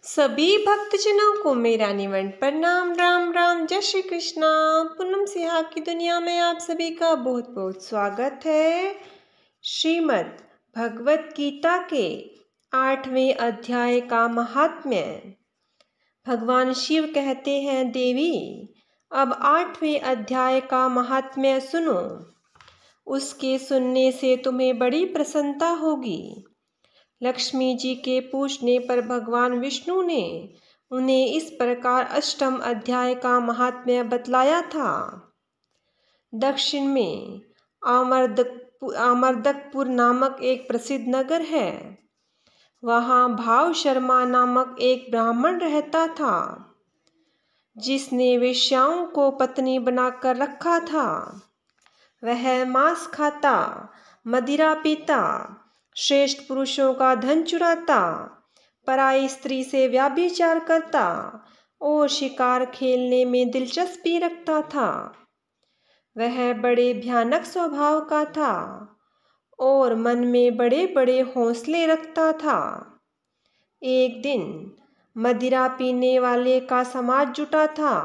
सभी भक्तजनों को मेरा निवंदन प्रणाम। राम राम, जय श्री कृष्णा। पूनम सिहा की दुनिया में आप सभी का बहुत बहुत स्वागत है। श्रीमद् भगवत गीता के 8वें अध्याय का महात्म्य। भगवान शिव कहते हैं, देवी अब 8वें अध्याय का महात्म्य सुनो। उसके सुनने से तुम्हें बड़ी प्रसन्नता होगी। लक्ष्मी जी के पूछने पर भगवान विष्णु ने उन्हें इस प्रकार अष्टम अध्याय का महात्म्य बतलाया था। दक्षिण में आमर्दकपुर नामक एक प्रसिद्ध नगर है। वहाँ भाव शर्मा नामक एक ब्राह्मण रहता था, जिसने वेश्याओं को पत्नी बनाकर रखा था। वह मांस खाता, मदिरा पीता, श्रेष्ठ पुरुषों का धन चुराता, पराई स्त्री से व्याभिचार करता और शिकार खेलने में दिलचस्पी रखता था। वह बड़े भयानक स्वभाव का था और मन में बड़े बड़े हौसले रखता था। एक दिन मदिरा पीने वाले का समाज जुटा था।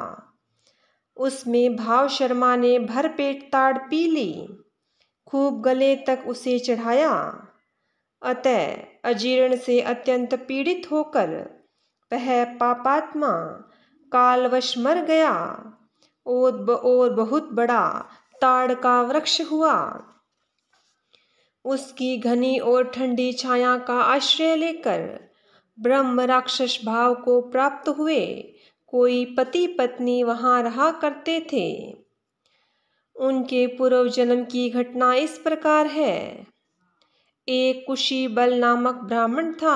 उसमें भाव शर्मा ने भरपेट ताड़ पी ली, खूब गले तक उसे चढ़ाया। अतः अजीर्ण से अत्यंत पीड़ित होकर वह पापात्मा कालवश मर गया और बहुत बड़ा ताड़ का वृक्ष हुआ। उसकी घनी और ठंडी छाया का आश्रय लेकर ब्रह्म राक्षस भाव को प्राप्त हुए कोई पति पत्नी वहां रहा करते थे। उनके पूर्व जन्म की घटना इस प्रकार है। एक कुशी बल नामक ब्राह्मण था,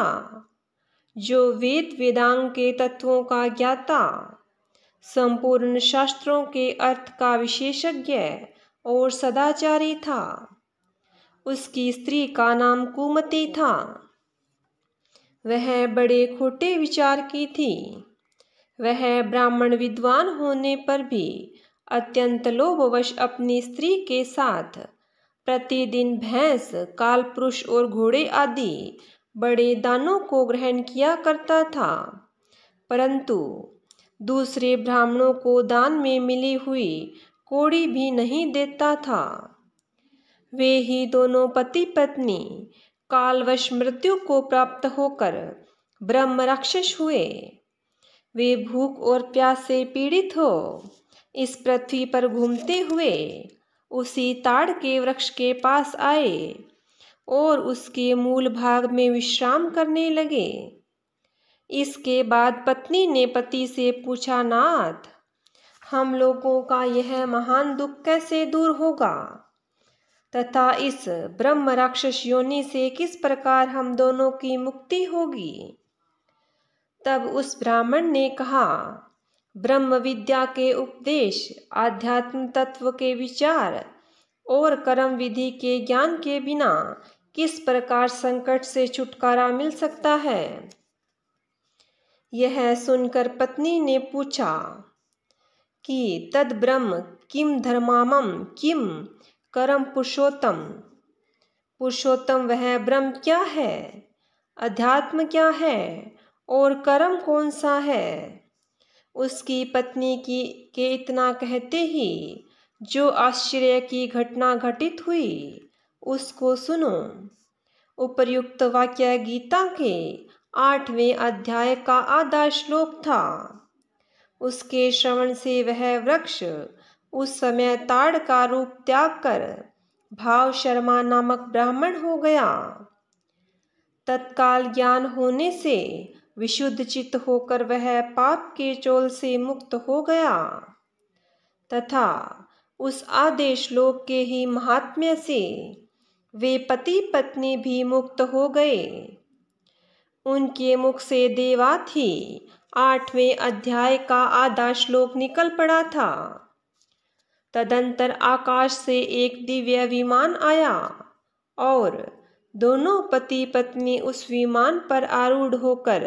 जो वेद वेदांग के तत्वों का ज्ञाता, संपूर्ण शास्त्रों के अर्थ का विशेषज्ञ और सदाचारी था। उसकी स्त्री का नाम कुमति था। वह बड़े खोटे विचार की थी। वह ब्राह्मण विद्वान होने पर भी अत्यंत लोभवश अपनी स्त्री के साथ प्रतिदिन भैंस, कालपुरुष और घोड़े आदि बड़े दानों को ग्रहण किया करता था, परंतु दूसरे ब्राह्मणों को दान में मिली हुई कौड़ी भी नहीं देता था। वे ही दोनों पति पत्नी कालवश मृत्यु को प्राप्त होकर ब्रह्म राक्षस हुए। वे भूख और प्यास से पीड़ित हो इस पृथ्वी पर घूमते हुए उसी ताड़ के वृक्ष के पास आए और उसके मूल भाग में विश्राम करने लगे। इसके बाद पत्नी ने पति से पूछा, नाथ, हम लोगों का यह महान दुख कैसे दूर होगा तथा इस ब्रह्म राक्षस योनि से किस प्रकार हम दोनों की मुक्ति होगी। तब उस ब्राह्मण ने कहा, ब्रह्म विद्या के उपदेश, आध्यात्म तत्व के विचार और कर्म विधि के ज्ञान के बिना किस प्रकार संकट से छुटकारा मिल सकता है। यह सुनकर पत्नी ने पूछा कि तद ब्रह्म किम धर्मामम किम कर्म पुरुषोत्तम। पुरुषोत्तम वह ब्रह्म क्या है, अध्यात्म क्या है और कर्म कौन सा है। उसकी पत्नी के इतना कहते ही जो आश्चर्य की घटना घटित हुई उसको सुनो। उपर्युक्त वाक्य गीता के 8वें अध्याय का आधा श्लोक था। उसके श्रवण से वह वृक्ष उस समय ताड़ का रूप त्याग कर भाव शर्मा नामक ब्राह्मण हो गया। तत्काल ज्ञान होने से विशुद्ध चित्त होकर वह पाप के चोल से मुक्त हो गया तथा उस आधे श्लोक के ही महात्म्य से वे पति पत्नी भी मुक्त हो गए। उनके मुख से देवात ही 8वें अध्याय का आधा श्लोक निकल पड़ा था। तदंतर आकाश से एक दिव्य विमान आया और दोनों पति पत्नी उस विमान पर आरूढ़ होकर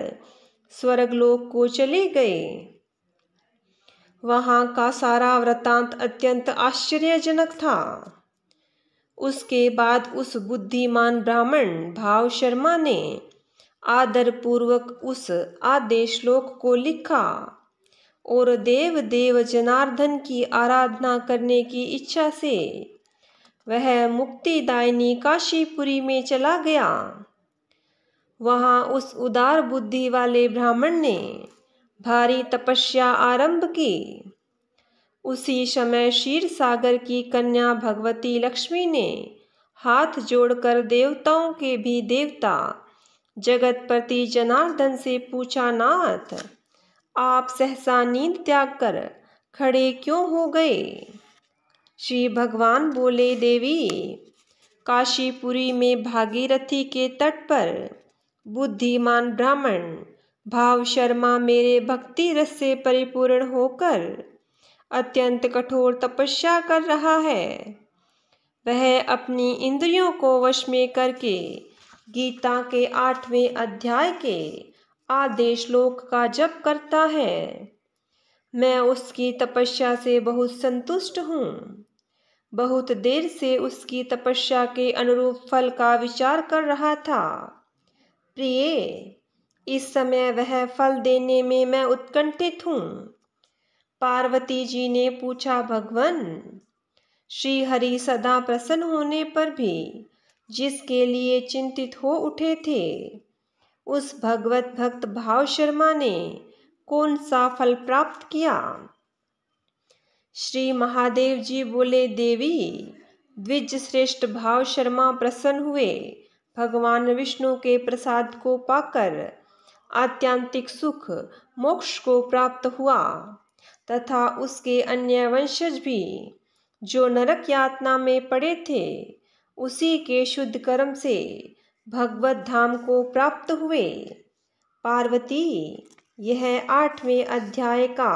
स्वर्गलोक को चले गए। वहां का सारा वृतांत अत्यंत आश्चर्यजनक था। उसके बाद उस बुद्धिमान ब्राह्मण भाव शर्मा ने आदर पूर्वक उस आदेश श्लोक को लिखा और देव देव जनार्दन की आराधना करने की इच्छा से वह मुक्तिदायिनी काशीपुरी में चला गया। वहाँ उस उदार बुद्धि वाले ब्राह्मण ने भारी तपस्या आरंभ की। उसी समय क्षीर सागर की कन्या भगवती लक्ष्मी ने हाथ जोड़कर देवताओं के भी देवता जगतपति जनार्दन से पूछा, नाथ आप सहसा नींद त्याग कर खड़े क्यों हो गए? श्री भगवान बोले, देवी काशीपुरी में भागीरथी के तट पर बुद्धिमान ब्राह्मण भाव शर्मा मेरे भक्ति रस से परिपूर्ण होकर अत्यंत कठोर तपस्या कर रहा है। वह अपनी इंद्रियों को वश में करके गीता के 8वें अध्याय के आदेश श्लोक का जप करता है। मैं उसकी तपस्या से बहुत संतुष्ट हूँ। बहुत देर से उसकी तपस्या के अनुरूप फल का विचार कर रहा था। प्रिय, इस समय वह फल देने में मैं उत्कंठित हूँ। पार्वती जी ने पूछा, भगवन श्री हरि सदा प्रसन्न होने पर भी जिसके लिए चिंतित हो उठे थे, उस भगवत भक्त भाव शर्मा ने कौन सा फल प्राप्त किया? श्री महादेव जी बोले, देवी द्विज श्रेष्ठ भाव शर्मा प्रसन्न हुए। भगवान विष्णु के प्रसाद को पाकर आत्यांतिक सुख मोक्ष को प्राप्त हुआ तथा उसके अन्य वंशज भी जो नरक यातना में पड़े थे, उसी के शुद्ध कर्म से भगवत धाम को प्राप्त हुए। पार्वती, यह 8वें अध्याय का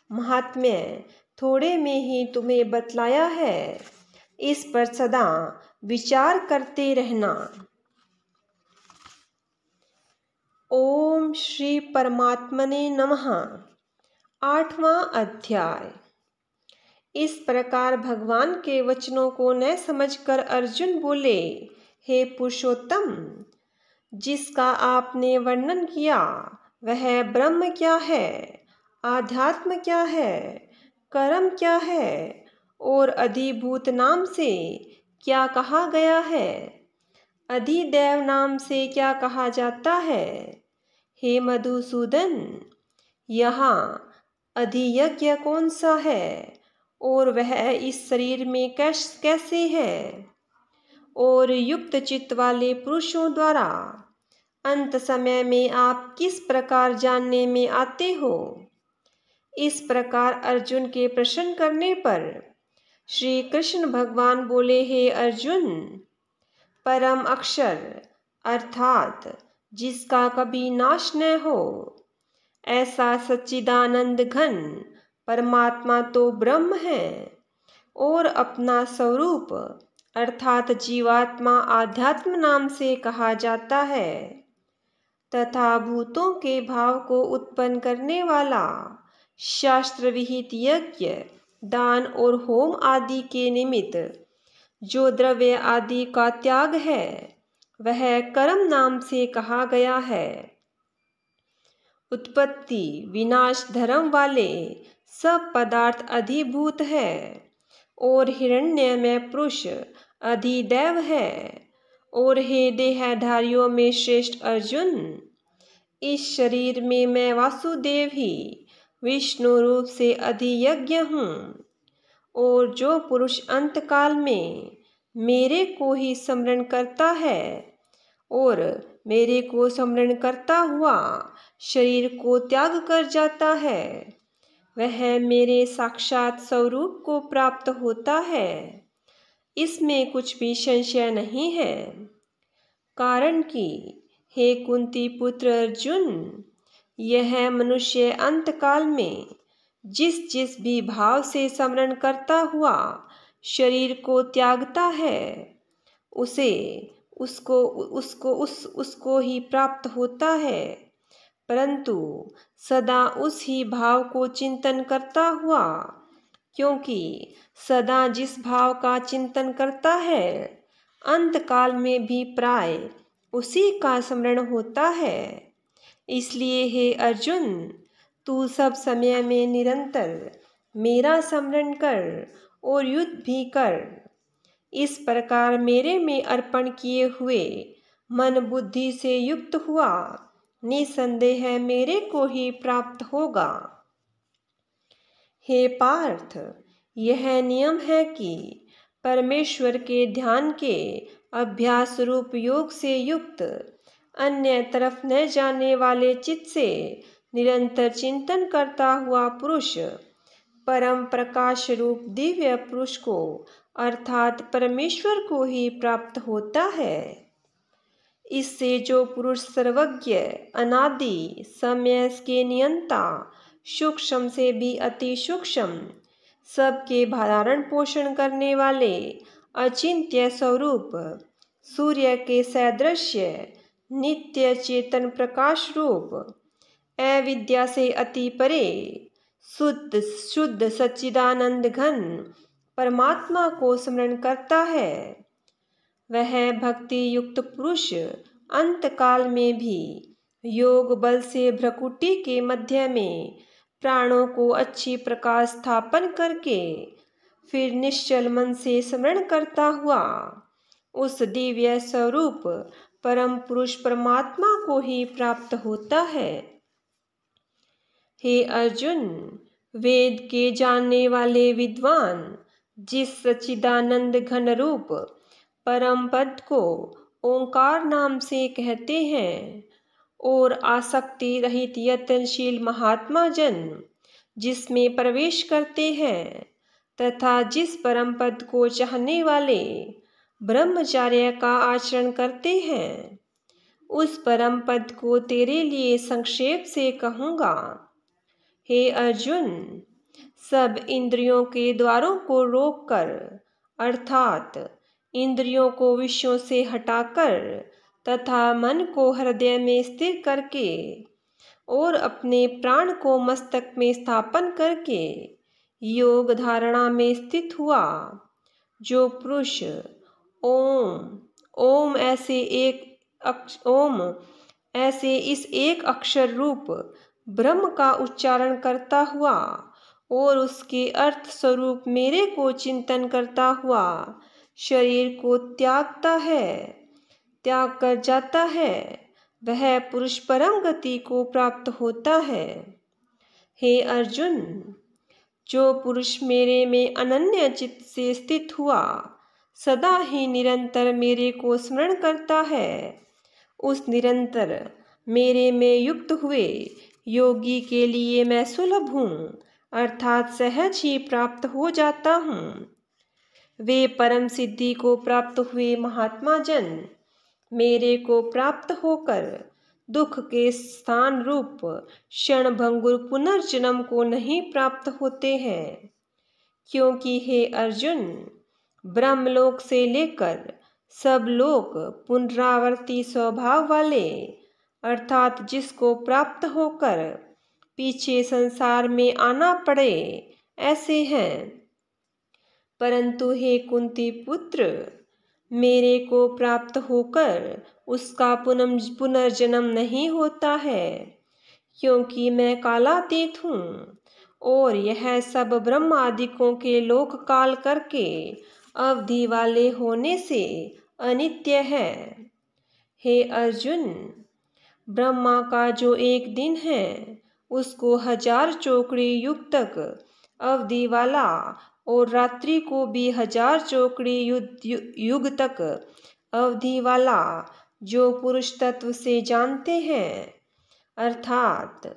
महात्म्य थोड़े में ही तुम्हें बतलाया है। इस पर सदा विचार करते रहना। ओम श्री परमात्मने नमः। 8वां अध्याय। इस प्रकार भगवान के वचनों को न समझकर अर्जुन बोले, हे पुरुषोत्तम, जिसका आपने वर्णन किया वह ब्रह्म क्या है, आध्यात्म क्या है, कर्म क्या है और अधिभूत नाम से क्या कहा गया है, अधिदेव नाम से क्या कहा जाता है? हे मधुसूदन, यहाँ अधियज्ञ कौन सा है और वह इस शरीर में कैसे है? और युक्त चित्त वाले पुरुषों द्वारा अंत समय में आप किस प्रकार जानने में आते हो? इस प्रकार अर्जुन के प्रश्न करने पर श्री कृष्ण भगवान बोले, हे अर्जुन, परम अक्षर अर्थात जिसका कभी नाश न हो, ऐसा सच्चिदानंद घन परमात्मा तो ब्रह्म है और अपना स्वरूप अर्थात जीवात्मा आध्यात्म नाम से कहा जाता है तथा भूतों के भाव को उत्पन्न करने वाला शास्त्र विहित यज्ञ, दान और होम आदि के निमित्त जो द्रव्य आदि का त्याग है वह कर्म नाम से कहा गया है। उत्पत्ति विनाश धर्म वाले सब पदार्थ अधिभूत है और हिरण्य में पुरुष अधिदैव है। और हे देहधारियों में श्रेष्ठ अर्जुन, इस शरीर में मैं वासुदेव ही विष्णु रूप से अधियज्ञ हूँ। और जो पुरुष अंतकाल में मेरे को ही स्मरण करता है और मेरे को स्मरण करता हुआ शरीर को त्याग कर जाता है, वह मेरे साक्षात स्वरूप को प्राप्त होता है। इसमें कुछ भी संशय नहीं है। कारण कि हे कुंती पुत्र अर्जुन, यह मनुष्य अंतकाल में जिस जिस भी भाव से स्मरण करता हुआ शरीर को त्यागता है, उसको ही प्राप्त होता है। परंतु सदा उस ही भाव को चिंतन करता हुआ, क्योंकि सदा जिस भाव का चिंतन करता है अंतकाल में भी प्राय उसी का स्मरण होता है। इसलिए हे अर्जुन, तू सब समय में निरंतर मेरा स्मरण कर और युद्ध भी कर। इस प्रकार मेरे में अर्पण किए हुए मन बुद्धि से युक्त हुआ निसंदेह मेरे को ही प्राप्त होगा। हे पार्थ, यह नियम है कि परमेश्वर के ध्यान के अभ्यास रूप योग से युक्त अन्य तरफ न जाने वाले चित्त से निरंतर चिंतन करता हुआ पुरुष परम प्रकाश रूप दिव्य पुरुष को अर्थात परमेश्वर को ही प्राप्त होता है। इससे जो पुरुष सर्वज्ञ, अनादि, समय के नियंता, सूक्ष्म से भी अति सूक्ष्म, सबके धारण पोषण करने वाले अचिंत्य स्वरूप सूर्य के सदृश्य नित्य चेतन प्रकाश रूप अविद्या से अति परे शुद्ध सच्चिदानंद घन परमात्मा को स्मरण करता है, वह भक्ति युक्त पुरुष अंतकाल में भी योग बल से भ्रकुटी के मध्य में प्राणों को अच्छी प्रकार स्थापन करके फिर निश्चल मन से स्मरण करता हुआ उस दिव्य स्वरूप परम पुरुष परमात्मा को ही प्राप्त होता है। हे अर्जुन, वेद के जानने वाले विद्वान जिस सच्चिदानंद घन रूप परम पद को ओंकार नाम से कहते हैं और आसक्ति रहित यत्नशील महात्मा जन जिसमें प्रवेश करते हैं तथा जिस परम पद को चाहने वाले ब्रह्मचार्य का आचरण करते हैं, उस परम पद को तेरे लिए संक्षेप से कहूँगा। हे अर्जुन, सब इंद्रियों के द्वारों को रोककर अर्थात इंद्रियों को विषयों से हटाकर तथा मन को हृदय में स्थिर करके और अपने प्राण को मस्तक में स्थापन करके योग धारणा में स्थित हुआ जो पुरुष ओम ऐसे इस एक अक्षर रूप ब्रह्म का उच्चारण करता हुआ और उसके अर्थ स्वरूप मेरे को चिंतन करता हुआ शरीर को त्याग कर जाता है, वह पुरुष परम गति को प्राप्त होता है। हे अर्जुन, जो पुरुष मेरे में अनन्य चित्त से स्थित हुआ सदा ही निरंतर मेरे को स्मरण करता है, उस निरंतर मेरे में युक्त हुए योगी के लिए मैं सुलभ हूँ अर्थात सहज ही प्राप्त हो जाता हूँ। वे परम सिद्धि को प्राप्त हुए महात्मा जन मेरे को प्राप्त होकर दुख के स्थान रूप क्षणभंगुर पुनर्जन्म को नहीं प्राप्त होते हैं, क्योंकि हे अर्जुन, ब्रह्मलोक से लेकर सब लोग पुनरावर्ती स्वभाव वाले अर्थात जिसको प्राप्त होकर पीछे संसार में आना पड़े ऐसे हैं। परंतु हे कुंती पुत्र, मेरे को प्राप्त होकर उसका पुनर्जन्म नहीं होता है, क्योंकि मैं कालातीत हूँ और यह सब ब्रह्म आदिकों के लोक काल करके अवधि वाले होने से अनित्य है। हे अर्जुन, ब्रह्मा का जो एक दिन है उसको 1000 चौकड़ी युग तक अवधि वाला और रात्रि को भी 1000 चौकड़ी युग तक अवधि वाला जो पुरुष तत्व से जानते हैं अर्थात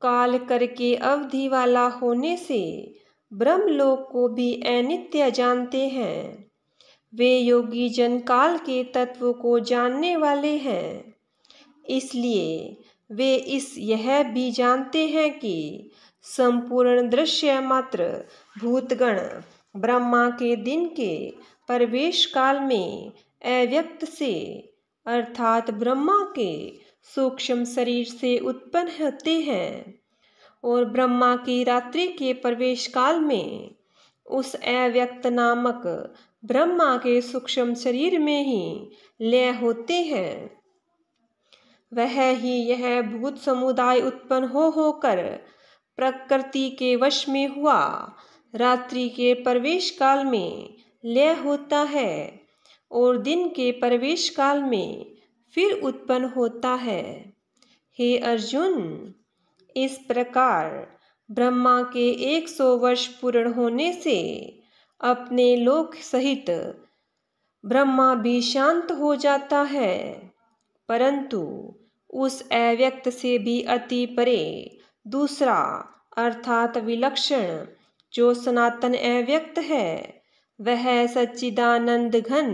काल करके अवधि वाला होने से ब्रह्मलोक को भी अनित्य जानते हैं, वे योगी जन काल के तत्व को जानने वाले हैं। इसलिए वे यह भी जानते हैं कि संपूर्ण दृश्य मात्र भूतगण ब्रह्मा के दिन के प्रवेश काल में अव्यक्त से अर्थात ब्रह्मा के सूक्ष्म शरीर से उत्पन्न होते हैं और ब्रह्मा की रात्रि के प्रवेश काल में उस अव्यक्त नामक ब्रह्मा के सूक्ष्म शरीर में ही लय होते हैं। वह ही यह भूत समुदाय उत्पन्न होकर प्रकृति के वश में हुआ रात्रि के प्रवेश काल में लय होता है और दिन के प्रवेश काल में फिर उत्पन्न होता है। हे अर्जुन, इस प्रकार ब्रह्मा के 100 वर्ष पूर्ण होने से अपने लोक सहित ब्रह्मा भी शांत हो जाता है, परंतु उस अव्यक्त से भी अति परे दूसरा अर्थात विलक्षण जो सनातन अव्यक्त है, वह सच्चिदानंद घन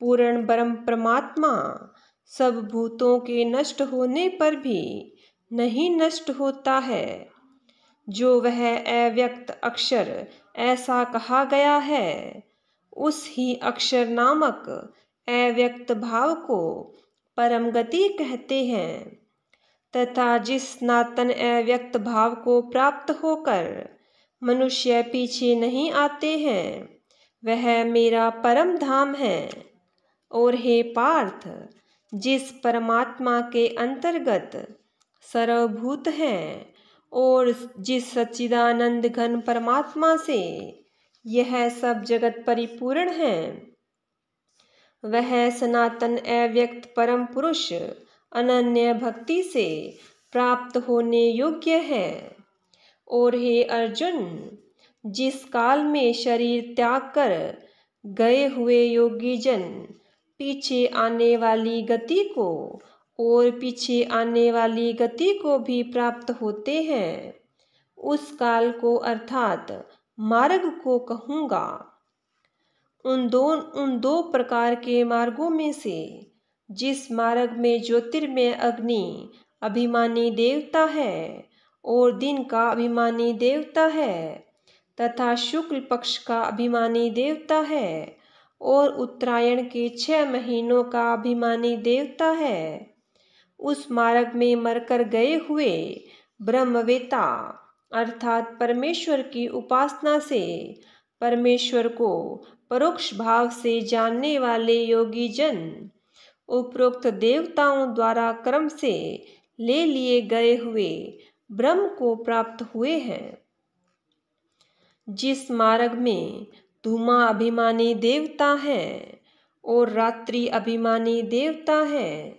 पूर्ण ब्रह्म परमात्मा सब भूतों के नष्ट होने पर भी नहीं नष्ट होता है। जो वह अव्यक्त अक्षर ऐसा कहा गया है, उस ही अक्षर नामक अव्यक्त भाव को परम गति कहते हैं तथा जिस सनातन अव्यक्त भाव को प्राप्त होकर मनुष्य पीछे नहीं आते हैं, वह मेरा परम धाम है। और हे पार्थ, जिस परमात्मा के अंतर्गत सर्वभूत हैं और जिस सच्चिदानंद घन परमात्मा से यह सब जगत परिपूर्ण है, वह सनातन अव्यक्त परम पुरुष अनन्य भक्ति से प्राप्त होने योग्य है। और हे अर्जुन, जिस काल में शरीर त्याग कर गए हुए योगी जन पीछे आने वाली गति को और पीछे आने वाली गति को भी प्राप्त होते हैं, उस काल को अर्थात मार्ग को कहूँगा। उन दो प्रकार के मार्गों में से जिस मार्ग में ज्योतिर्मय अग्नि अभिमानी देवता है और दिन का अभिमानी देवता है तथा शुक्ल पक्ष का अभिमानी देवता है और उत्तरायण के 6 महीनों का अभिमानी देवता है, उस मार्ग में मरकर गए हुए ब्रह्मवेता अर्थात परमेश्वर की उपासना से परमेश्वर को परोक्ष भाव से जानने वाले योगी जन उपरोक्त देवताओं द्वारा क्रम से ले लिए गए हुए ब्रह्म को प्राप्त हुए हैं। जिस मार्ग में धूमा अभिमानी देवता है और रात्रि अभिमानी देवता है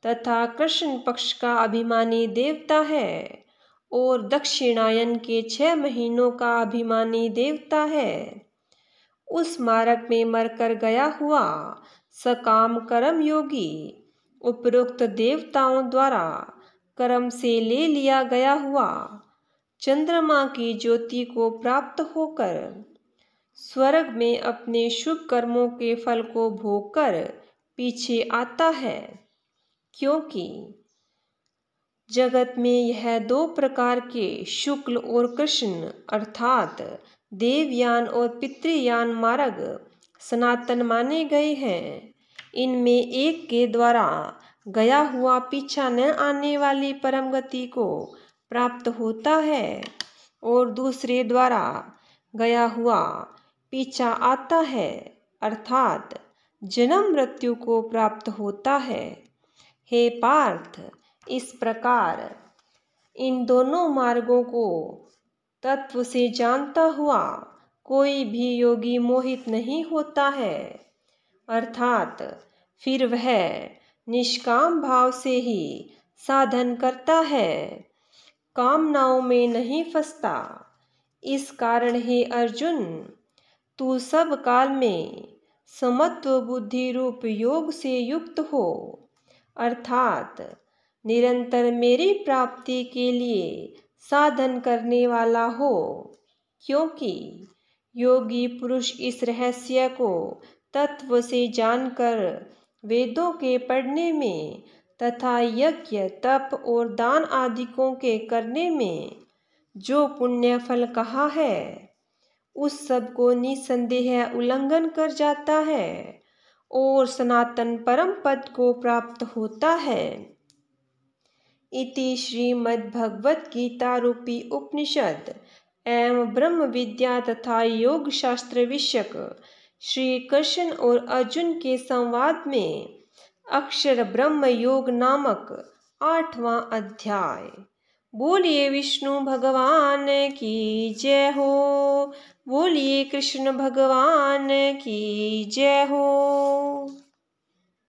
तथा कृष्ण पक्ष का अभिमानी देवता है और दक्षिणायन के 6 महीनों का अभिमानी देवता है, उस मार्ग में मरकर गया हुआ सकाम कर्म योगी उपरोक्त देवताओं द्वारा कर्म से ले लिया गया हुआ चंद्रमा की ज्योति को प्राप्त होकर स्वर्ग में अपने शुभ कर्मों के फल को भोगकर पीछे आता है। क्योंकि जगत में यह 2 प्रकार के शुक्ल और कृष्ण अर्थात देवयान और पितृयान मार्ग सनातन माने गए हैं। इनमें एक के द्वारा गया हुआ पीछा न आने वाली परम गति को प्राप्त होता है और दूसरे द्वारा गया हुआ पीछा आता है अर्थात जन्म मृत्यु को प्राप्त होता है। हे पार्थ, इस प्रकार इन दोनों मार्गों को तत्व से जानता हुआ कोई भी योगी मोहित नहीं होता है, अर्थात फिर वह निष्काम भाव से ही साधन करता है, कामनाओं में नहीं फंसता। इस कारण हे अर्जुन, तू सब काल में समत्व बुद्धि रूप योग से युक्त हो, अर्थात निरंतर मेरी प्राप्ति के लिए साधन करने वाला हो। क्योंकि योगी पुरुष इस रहस्य को तत्व से जानकर वेदों के पढ़ने में तथा यज्ञ तप और दान आदिकों के करने में जो पुण्य फल कहा है, उस सब को निसंदेह उल्लंघन कर जाता है और सनातन परम पद को प्राप्त होता है। इति श्रीमद्भगवत गीता रूपी उपनिषद एवं ब्रह्म विद्या तथा योग शास्त्र विषयक श्री कृष्ण और अर्जुन के संवाद में अक्षर ब्रह्म योग नामक 8वां अध्याय। बोलिए विष्णु भगवान की जय हो। बोलिए कृष्ण भगवान की जय हो।